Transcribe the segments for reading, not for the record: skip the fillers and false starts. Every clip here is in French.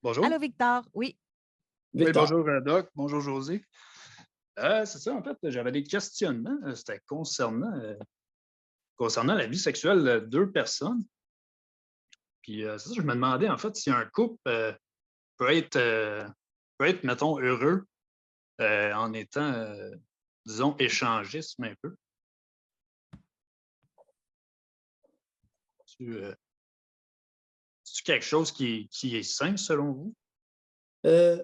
Allô, Bonjour. Victor. Oui. Oui, Victor. bonjour, Doc. Bonjour, José. C'est ça, en fait, j'avais des questionnements. C'était concernant la vie sexuelle de deux personnes. Puis, c'est ça, je me demandais, en fait, si un couple peut être, mettons, heureux en étant, disons, échangiste un peu. C'est-tu, c'est-tu quelque chose qui est sain, selon vous? Euh,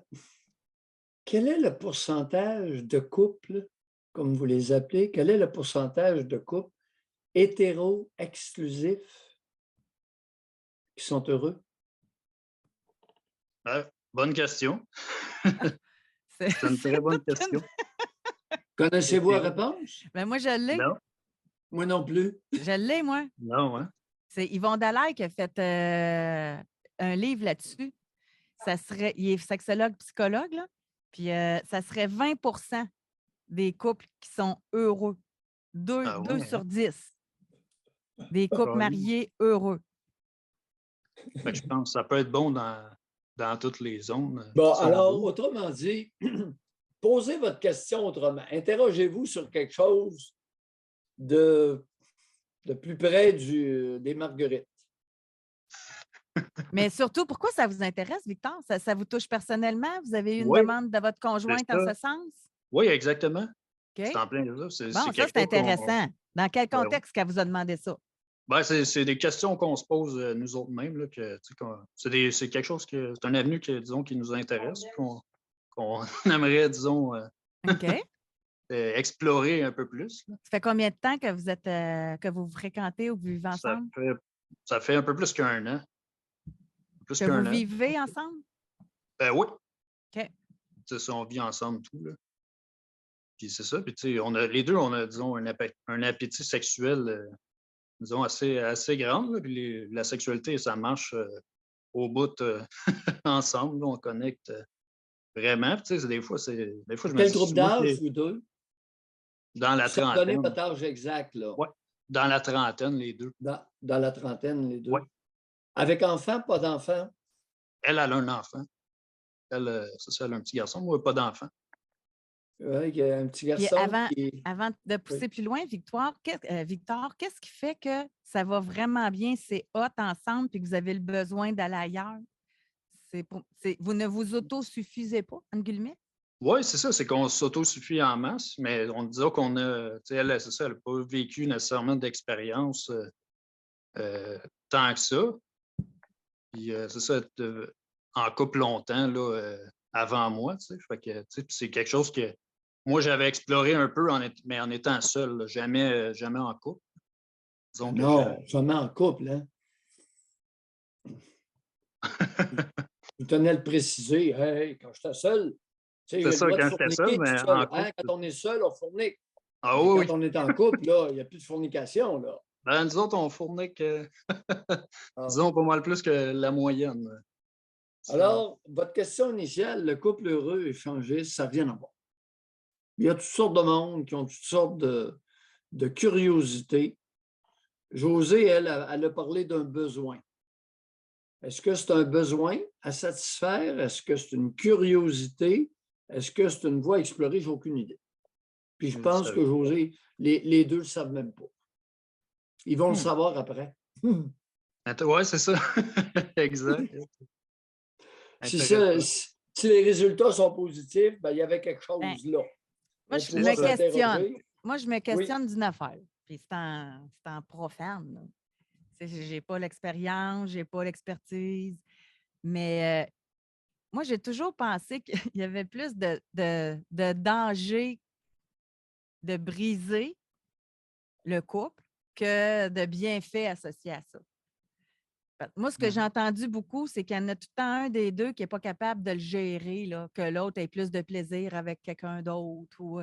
Quel est le pourcentage de couples, comme vous les appelez, quel est le pourcentage de couples hétéro-exclusifs qui sont heureux? Bonne question. C'est C'est une très c'est bonne toute une... question. Connaissez-vous la réponse? Ben, moi, je l'ai. Non, Moi non plus. Je l'ai, moi. non, hein? C'est Yvon Dallaire qui a fait un livre là-dessus. Il est sexologue, psychologue, là. Puis ça serait 20 des couples qui sont heureux. Ah Deux ouais, hein? sur 10 des couples Carrément. mariés heureux. Fait que je pense que ça peut être bon dans toutes les zones, Bon, si on alors, veut. autrement dit, posez votre question autrement. Interrogez-vous sur quelque chose de, de plus près des marguerites. Mais surtout, pourquoi ça vous intéresse, Victor? Ça vous touche personnellement? Vous avez eu une Oui, demande de votre c'est conjointe en ça. ce sens? Oui, exactement. C'est OK. en plein ça. Bon, C'est ça, quelque c'est chose qu'on. intéressant. Dans quel Ouais, ouais. contexte qu'elle vous a demandé ça? Ben, c'est des questions qu'on se pose nous autres mêmes. Là, tu sais, c'est quelque chose c'est un avenue disons, qui nous intéresse, qu'on aimerait, disons, OK. explorer un peu plus. Là. Ça fait combien de temps que vous êtes que vous vous fréquentez ou que vous vivez Ça ensemble? fait, ça fait un peu plus qu'un an. Plus Que vous qu'un an. vivez ensemble? Oui, OK. c'est ça, on vit ensemble tout. Là. Puis c'est ça. Puis tu sais, les deux, on a, disons, un appétit sexuel, disons, assez grand. Là. Puis la sexualité, ça marche au bout ensemble. Là, on connecte vraiment. Puis, tu sais, des fois, je me Quel dis, groupe moi, d'âge, vous deux? dans la Sans donner trentaine. votre âge exact, là. Ouais, dans la trentaine, les deux. Dans la trentaine, les deux. Ouais. Avec enfant, pas d'enfant? Elle a un enfant. C'est ça, elle a un petit garçon. Moi, pas d'enfant. Oui, il y a un petit Puis garçon qui est. avant de pousser plus loin, Victor, qu'est-ce qui fait que ça va vraiment bien, c'est hot ensemble, puis que vous avez le besoin d'aller ailleurs? Vous ne vous autosuffisez pas, en guillemets? Oui, c'est ça, c'est qu'on s'autosuffit en masse, mais on dit qu'on a, tu sais, elle, c'est ça, elle n'a pas vécu nécessairement d'expérience tant que ça. Puis c'est ça, en couple longtemps, là, avant moi, tu sais. Fait que, tu sais, puis c'est quelque chose que moi, j'avais exploré un peu, mais en étant seul, là, jamais en couple. Disons que Non, jamais en couple, hein? Je tenais à le préciser. Hey, quand j'étais seul, tu sais, c'est j'ai le ça, droit de quand j'étais seul, fourniquer tout mais en seul. Hein? couple. Quand on est seul, on fournique. Ah Mais oui, quand oui. on est en couple, là, il n'y a plus de fornication, là. Ben, nous autres, on fournait que, Ah. disons, pas mal plus que la moyenne. Alors, votre question initiale, le couple heureux échangé, ça vient à voir. Il y a toutes sortes de monde qui ont toutes sortes de curiosités. Josée, elle a parlé d'un besoin. Est-ce que c'est un besoin à satisfaire? Est-ce que c'est une curiosité? Est-ce que c'est une voie à explorer? J'ai aucune idée. Puis je pense que José, les deux ne le savent même pas. Ils vont le savoir après. Oui, c'est ça. Exact. Si les résultats sont positifs, ben, il y avait quelque chose là. Moi, je me questionne. Moi, je me questionne d'une affaire. Puis c'est en profane. Je n'ai pas l'expérience, je n'ai pas l'expertise. Mais moi, j'ai toujours pensé qu'il y avait plus de danger de briser le couple que de bienfaits associés à ça. Moi, ce que j'ai entendu beaucoup, c'est qu'il y en a tout le temps un des deux qui n'est pas capable de le gérer, là, que l'autre ait plus de plaisir avec quelqu'un d'autre. Ou,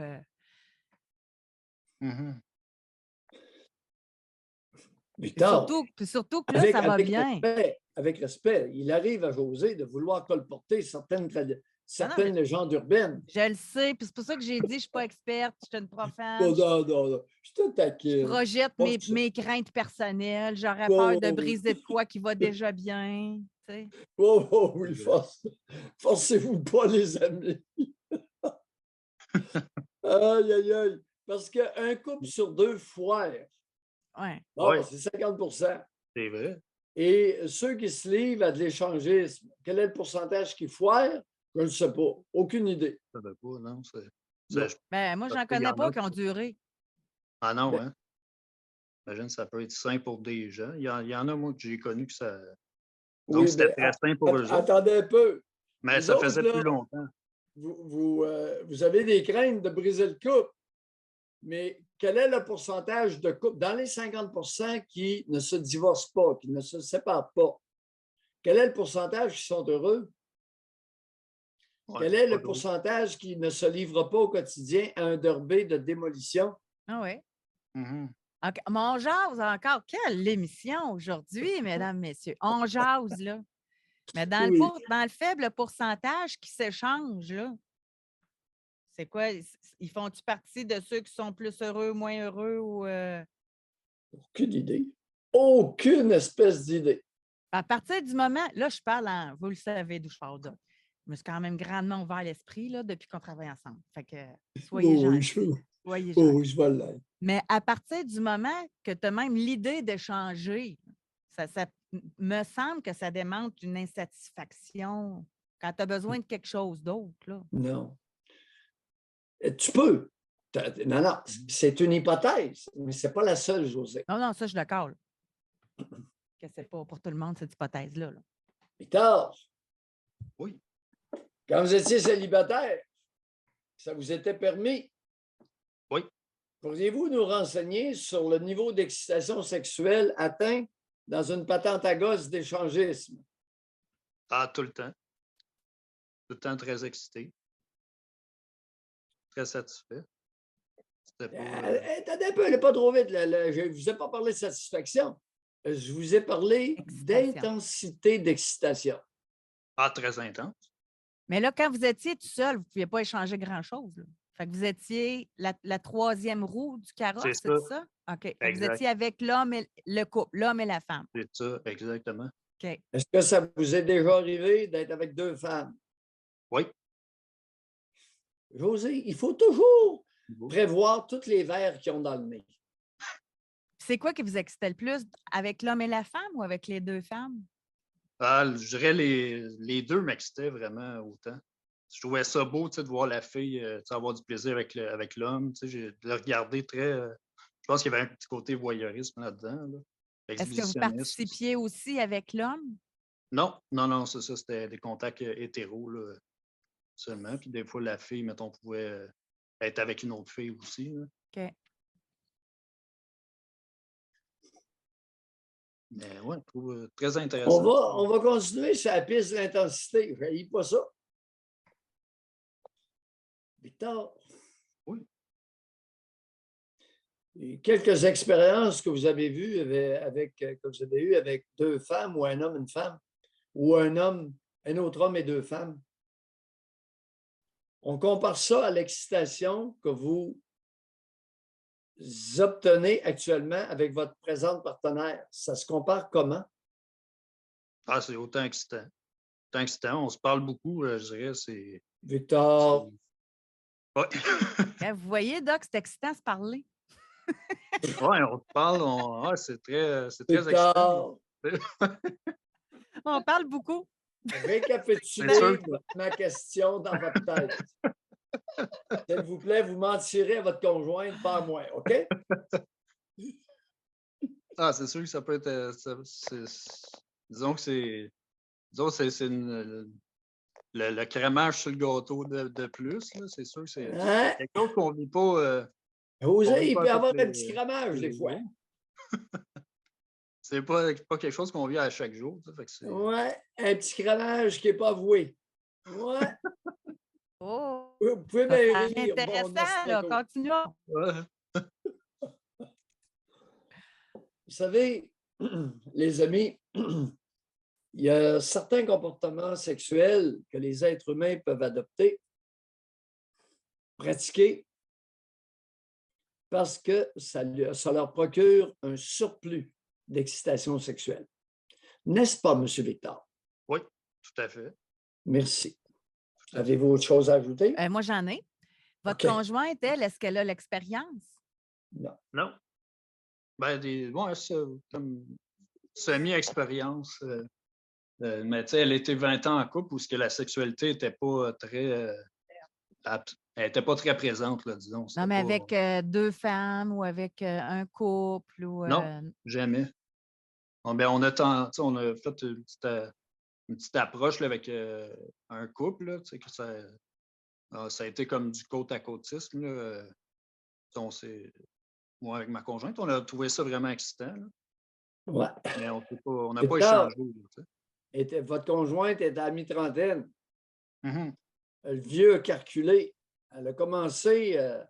Victor, surtout que là, ça va bien. Avec respect, il arrive à José de vouloir colporter certaines certaines légendes urbaines. Je le sais, puis c'est pour ça que j'ai dit, je ne suis pas experte, je suis une profane. Non. Je te Je taquine. projette mes craintes personnelles. J'aurais peur de briser de quoi qui va déjà bien. Tu sais. Oui, forcez-vous pas, les amis. Aïe. Parce qu'un couple sur deux foire. Ouais. Bon, c'est 50 %. C'est vrai. Et ceux qui se livrent à de l'échangisme, quel est le pourcentage qui foire? Je ne sais pas. Aucune idée. Ça ne pas, non. Non. Ben, moi, j'en il y connais en pas a qui ont duré. Ah non, Ben- hein? Imagine, ça peut être sain pour des gens. Il y en a, moi, que j'ai connu que ça. Donc, Oui, c'était mais très sain pour eux autres. attendez un peu. Mais Vous ça autres, faisait là, plus longtemps. vous avez des craintes de briser le couple, mais quel est le pourcentage de couples dans les 50 % qui ne se divorcent pas, qui ne se séparent pas? Quel est le pourcentage qui sont heureux? Ouais, Quel est pas le gros. pourcentage qui ne se livre pas au quotidien à un derby de démolition? Ah oui. Mhm. On jase encore. Quelle émission aujourd'hui, mesdames, messieurs. On jase, là. Mais dans Oui. le faible pourcentage qui s'échange, là, c'est quoi? Ils font-tu partie de ceux qui sont plus heureux, moins heureux ou. Aucune idée. Aucune espèce d'idée. À partir du moment, là, je parle vous le savez d'où je parle là. Je me suis quand même grandement ouvert l'esprit là, depuis qu'on travaille ensemble. Fait que soyez gentils. Soyez gentils. Oui, je vais l'être. Mais à partir du moment que tu as même l'idée d'échanger, ça me semble que ça démontre une insatisfaction quand tu as besoin de quelque chose d'autre. Là. Non. Tu peux. Non, c'est une hypothèse, mais ce n'est pas la seule, José. Non, ça, je suis d'accord. là. Que c'est pas pour tout le monde, cette hypothèse-là. Là. Victor, Oui. quand vous étiez célibataire, ça vous était permis? Oui. Pourriez-vous nous renseigner sur le niveau d'excitation sexuelle atteint dans une patente à gosse d'échangisme? Ah, tout le temps. Tout le temps très excité. Très satisfait. C'était pas. Attendez un peu, elle n'est pas trop vite. Je ne vous ai pas parlé de satisfaction. Je vous ai parlé d'intensité d'excitation. Ah, très intense. Mais là, quand vous étiez tout seul, vous ne pouviez pas échanger grand-chose. Là. Fait que vous étiez la troisième roue du carrosse, c'est ça? OK. Fait que vous étiez avec l'homme et le couple, l'homme et la femme. C'est ça, exactement. OK. Est-ce que ça vous est déjà arrivé d'être avec deux femmes? Oui. José, il faut toujours prévoir tous les verres qu'ils ont dans le nez. C'est quoi qui vous excitait le plus, avec l'homme et la femme ou avec les deux femmes? Ah, je dirais les deux m'excitaient vraiment autant. Je trouvais ça beau de voir la fille avoir du plaisir avec l'homme. De le regarder très. Je pense qu'il y avait un petit côté voyeurisme là-dedans. Là. Est-ce que vous participiez aussi avec l'homme? Non, c'est ça, c'était des contacts hétéros là, seulement. Puis des fois, la fille, mettons, pouvait être avec une autre fille aussi. Là. OK. Mais ouais, je trouve très intéressant. On va continuer sur la piste de l'intensité. Je n'haïs pas ça. Victor. Oui. Et quelques expériences que vous avez vues que vous avez eues avec deux femmes ou un homme, une femme, ou un autre homme et deux femmes. On compare ça à l'excitation que vous obtenez actuellement avec votre présente partenaire. Ça se compare comment? Ah, c'est autant excitant. Autant excitant. On se parle beaucoup, je dirais. C'est. Victor. Oui. Vous voyez, Doc, c'est excitant de se parler. Oui, on te parle. C'est très excitant. On parle beaucoup. Récapitulez ma question dans votre tête. S'il vous plaît, vous mentirez à votre conjointe, pas à moi, OK? Ah, c'est sûr que ça peut être. Disons que c'est. Disons que c'est le crémage sur le gâteau de plus. C'est sûr que c'est quelque chose qu'on ne vit pas. Il peut y avoir un petit crémage des fois. C'est pas quelque chose qu'on vit à chaque jour. Oui, un petit crémage qui n'est pas avoué. Ouais. Oh! Vous pouvez bien C'est rire. intéressant, là. Continuons. Ouais. Vous savez, les amis, Il y a certains comportements sexuels que les êtres humains peuvent adopter, pratiquer, parce que ça leur procure un surplus d'excitation sexuelle. N'est-ce pas, M. Victor? Oui, tout à fait. Merci. Avez-vous autre chose à ajouter? Moi, j'en ai. Votre OK. conjointe, elle, est-ce qu'elle a l'expérience? Non. Non. Ben, ouais, c'est comme semi-expérience. Mais tu sais, elle était 20 ans en couple où ce que la sexualité n'était pas très elle était pas très présente, là, disons. Non, mais Pas... avec 2 femmes ou avec un couple ou. Non, jamais. On a fait une petite approche là, avec un couple, là, que ça a été comme du côte à côtisme. Là, moi, avec ma conjointe, on a trouvé ça vraiment excitant. Là. Ouais. Mais on n'a pas échangé. Là, votre conjointe est à mi-trentaine. Mm-hmm. Le vieux a calculé. Elle a commencé à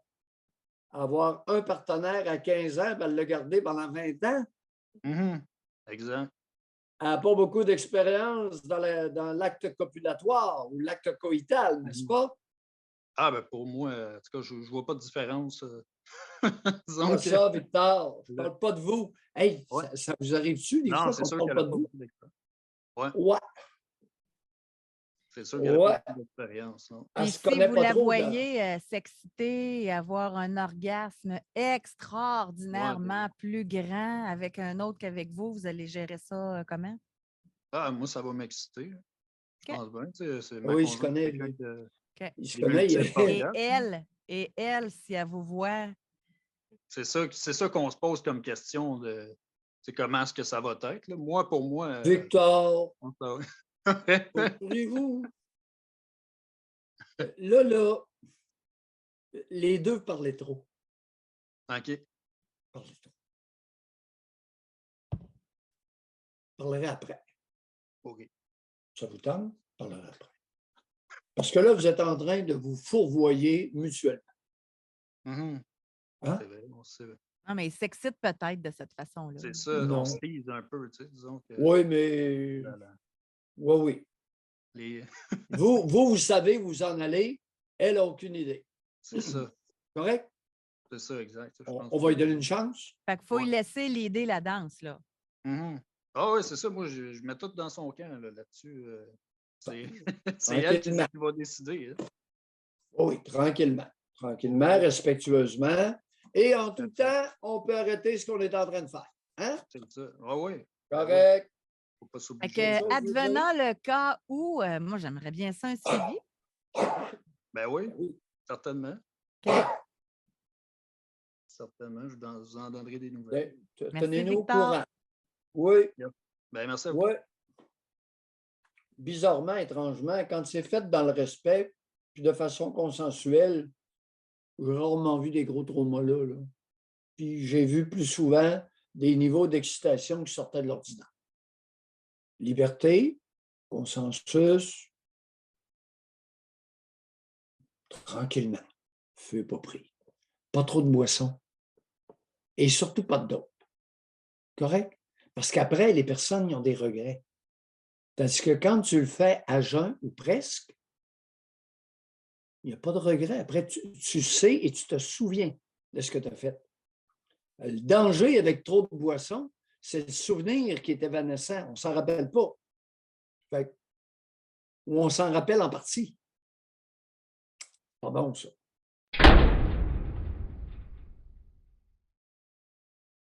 avoir un partenaire à 15 ans, puis elle l'a gardé pendant 20 ans. Mm-hmm. Exact. Elle n'a pas beaucoup d'expérience dans l'acte copulatoire ou l'acte coïtal, n'est-ce pas? Ah, ben pour moi, en tout cas, je ne vois pas de différence. Disons ça, Victor. Je ne parle pas de vous. Hey, ouais. ça vous arrive-tu des fois qu'on ne parle pas de vous? Oui. Ouais. C'est sûr qu'il n'y a pas d'expérience. Puis si vous la voyez s'exciter et avoir un orgasme extraordinairement plus grand avec un autre qu'avec vous, vous allez gérer ça comment? Ah, moi, ça va m'exciter. Okay. Je pense bien. Oui, je connais. Je connais. Et elle, si elle vous voit. C'est ça qu'on se pose comme question de comment est-ce que ça va être. Là. Moi, pour moi. Victor, comprenez-vous? Là, les deux parlaient trop. OK. Parlaient trop. Parlerai après. OK. Ça vous tente? Parlerai après. Parce que là, vous êtes en train de vous fourvoyer mutuellement. Mm-hmm. Hein? C'est vrai. Non, mais il s'excite peut-être de cette façon-là. C'est ça, on se tease un peu, disons. Que... Oui, mais... Oui. vous savez où vous en allez. Elle n'a aucune idée. C'est ça. Correct? C'est ça, exact. On va lui donner une chance. Fait qu'il faut lui laisser l'idée la danse, là. Mm-hmm. Ah oui, c'est ça. Moi, je mets tout dans son camp là-dessus. C'est elle qui va décider. Hein. Oui, tranquillement. Tranquillement, respectueusement. Et en tout temps, on peut arrêter ce qu'on est en train de faire. Hein? C'est ça. Ah oui. Correct. Faut pas s'obliger. Advenant le cas où, moi, j'aimerais bien ça un suivi. Ben oui, certainement. Okay. Certainement, je vous en donnerai des nouvelles. Tenez-nous au courant. Oui. Ben, merci à vous. Oui. Bizarrement, étrangement, quand c'est fait dans le respect, puis de façon consensuelle, j'ai rarement vu des gros traumas là. Puis j'ai vu plus souvent des niveaux d'excitation qui sortaient de l'ordinaire. Liberté, consensus, tranquillement, feu pas pris. Pas trop de boissons. Et surtout pas de dope. Correct? Parce qu'après, les personnes ils ont des regrets. Tandis que quand tu le fais à jeun ou presque, il n'y a pas de regret. Après, tu sais et tu te souviens de ce que tu as fait. Le danger avec trop de boissons, c'est le souvenir qui est évanescent. On ne s'en rappelle pas. Ou on s'en rappelle en partie. Pas bon, ça.